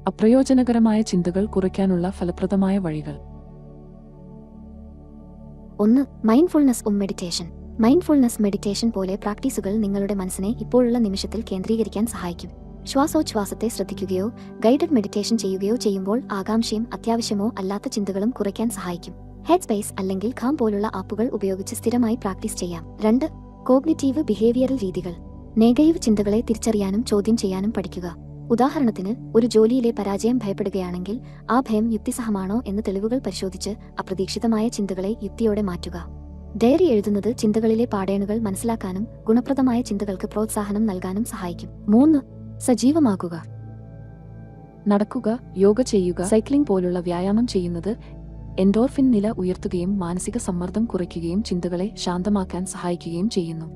അപ്രയോജനകരമായ ചിന്തകൾ കുറയ്ക്കാനുള്ള ഫലപ്രദമായ വഴികൾ. 1. Mindfulness meditation. മൈൻഡ്ഫുൾനെസ് മെഡിറ്റേഷൻ പോലെ പ്രാക്ടീസുകൾ നിങ്ങളുടെ മനസ്സിനെ ഇപ്പോഴുള്ള നിമിഷത്തിൽ കേന്ദ്രീകരിക്കാൻ സഹായിക്കും. ശ്വാസോച്ഛ്വാസത്തെ ശ്രദ്ധിക്കുകയോ ഗൈഡഡ് മെഡിറ്റേഷൻ ചെയ്യുകയോ ചെയ്യുമ്പോൾ ആകാംക്ഷയും അത്യാവശ്യമോ അല്ലാത്ത ചിന്തകളും കുറയ്ക്കാൻ സഹായിക്കും. ഹെഡ് സ്പേസ് അല്ലെങ്കിൽ കാം പോലുള്ള ആപ്പുകൾ ഉപയോഗിച്ച് സ്ഥിരമായി പ്രാക്ടീസ് ചെയ്യാം. 2. കോഗ്നിറ്റീവ് ബിഹേവിയറൽ രീതികൾ. നെഗറ്റീവ് ചിന്തകളെ തിരിച്ചറിയാനും ചോദ്യം ചെയ്യാനും പഠിക്കുക. ഉദാഹരണത്തിന്, ഒരു ജോലിയിലെ പരാജയം ഭയപ്പെടുകയാണെങ്കിൽ ആ ഭയം യുക്തിസഹമാണോ എന്ന് തെളിവുകൾ പരിശോധിച്ച് അപ്രതീക്ഷിതമായ ചിന്തകളെ യുക്തിയോടെ മാറ്റുക. ഡയറി എഴുതുന്നത് ചിന്തകളിലെ പാടേണുകൾ മനസ്സിലാക്കാനും ഗുണപ്രദമായ ചിന്തകൾക്ക് പ്രോത്സാഹനം നൽകാനും സഹായിക്കും. 3. സജീവമാകുക. നടക്കുക, യോഗ ചെയ്യുക, സൈക്ലിംഗ് പോലുള്ള വ്യായാമം ചെയ്യുന്നത് എൻഡോർഫിൻ നില ഉയർത്തുകയും മാനസിക സമ്മർദ്ദം കുറയ്ക്കുകയും ചിന്തകളെ ശാന്തമാക്കാൻ സഹായിക്കുകയും ചെയ്യുന്നു.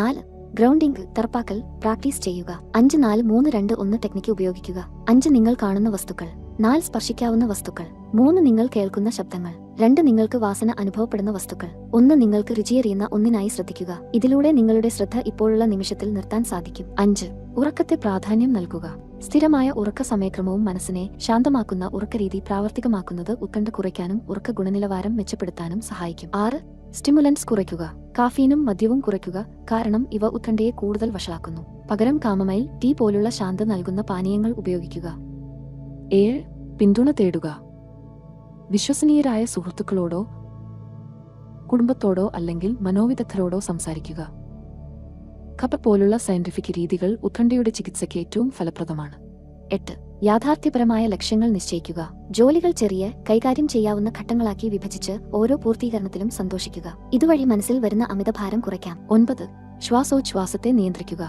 4. ഗ്രൗണ്ടിംഗ് തറപ്പാക്കൽ പ്രാക്ടീസ് ചെയ്യുക. 5 4 3 2 1 ടെക്നിക്ക് ഉപയോഗിക്കുക. 5 നിങ്ങൾ കാണുന്ന വസ്തുക്കൾ. 4 സ്പർശിക്കാവുന്ന വസ്തുക്കൾ. 3 നിങ്ങൾ കേൾക്കുന്ന ശബ്ദങ്ങൾ. 2 നിങ്ങൾക്ക് വാസന അനുഭവപ്പെടുന്ന വസ്തുക്കൾ. 1 നിങ്ങൾക്ക് രുചിയേറിയുന്ന ഒന്നിനായി ശ്രദ്ധിക്കുക. ഇതിലൂടെ നിങ്ങളുടെ ശ്രദ്ധ ഇപ്പോഴുള്ള നിമിഷത്തിൽ നിർത്താൻ സാധിക്കും. 5. ഉറക്കത്തെ പ്രാധാന്യം നൽകുക. സ്ഥിരമായ ഉറക്ക സമയക്രമവും മനസ്സിനെ ശാന്തമാക്കുന്ന ഉറക്കരീതി പ്രാവർത്തികമാക്കുന്നത് ഉത്കണ്ഠ കുറയ്ക്കാനും ഉറക്ക ഗുണനിലവാരം മെച്ചപ്പെടുത്താനും സഹായിക്കും. 6. സ്റ്റിമുലൻസ് കുറയ്ക്കുക. കാഫീനും മദ്യവും കുറയ്ക്കുക, കാരണം ഇവ ഉത്കണ്ഠയെ കൂടുതൽ വഷളാക്കുന്നു. പകരം കാമമൈൽ, ടീ പോലുള്ള ശാന്ത നൽകുന്ന പാനീയങ്ങൾ ഉപയോഗിക്കുക. 7. പിന്തുണ തേടുക. വിശ്വസനീയരായ സുഹൃത്തുക്കളോടോ കുടുംബത്തോടോ അല്ലെങ്കിൽ മനോവിദഗ്ധരോടോ സംസാരിക്കുക. ഖപ്പ പോലുള്ള സയന്റിഫിക് രീതികൾ ഉത്കണ്ഠയുടെ ചികിത്സയ്ക്ക് ഏറ്റവും ഫലപ്രദമാണ്. 8. യാഥാർത്ഥ്യപരമായ ലക്ഷ്യങ്ങൾ നിശ്ചയിക്കുക. ജോലികൾ ചെറിയ, കൈകാര്യം ചെയ്യാവുന്ന ഘട്ടങ്ങളാക്കി വിഭജിച്ച് ഓരോ പൂർത്തീകരണത്തിലും സന്തോഷിക്കുക. ഇതുവഴി മനസ്സിൽ വരുന്ന അമിതഭാരം കുറയ്ക്കാം. 9. ശ്വാസോച്ഛ്വാസത്തെ നിയന്ത്രിക്കുക.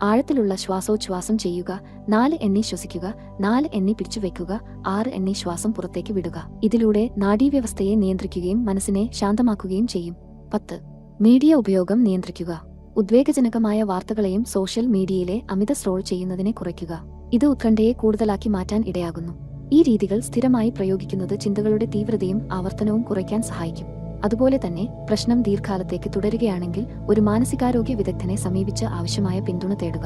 ആഴത്തിലുള്ള ശ്വാസോച്ഛ്വാസം ചെയ്യുക. 4 എണ്ണി ശ്വസിക്കുക, 4 എണ്ണി പിടിച്ചുവെക്കുക, 6 എണ്ണി ശ്വാസം പുറത്തേക്ക് വിടുക. ഇതിലൂടെ നാഡീവ്യവസ്ഥയെ നിയന്ത്രിക്കുകയും മനസ്സിനെ ശാന്തമാക്കുകയും ചെയ്യും. 10. മീഡിയ ഉപയോഗം നിയന്ത്രിക്കുക. ഉദ്വേഗജനകമായ വാർത്തകളെയും സോഷ്യൽ മീഡിയയിലെ അമിത സ്ക്രോൾ ചെയ്യുന്നതിനെ കുറയ്ക്കുക. ഇത് ഉത്കണ്ഠയെ കൂടുതലാക്കി മാറ്റാൻ ഇടയാകുന്നു. ഈ രീതികൾ സ്ഥിരമായി പ്രയോഗിക്കുന്നത് ചിന്തകളുടെ തീവ്രതയും ആവർത്തനവും കുറയ്ക്കാൻ സഹായിക്കും. അതുപോലെ തന്നെ പ്രശ്നം ദീർഘകാലത്തേക്ക് തുടരുകയാണെങ്കിൽ ഒരു മാനസികാരോഗ്യ വിദഗ്ധനെ സമീപിച്ച് ആവശ്യമായ പിന്തുണ തേടുക.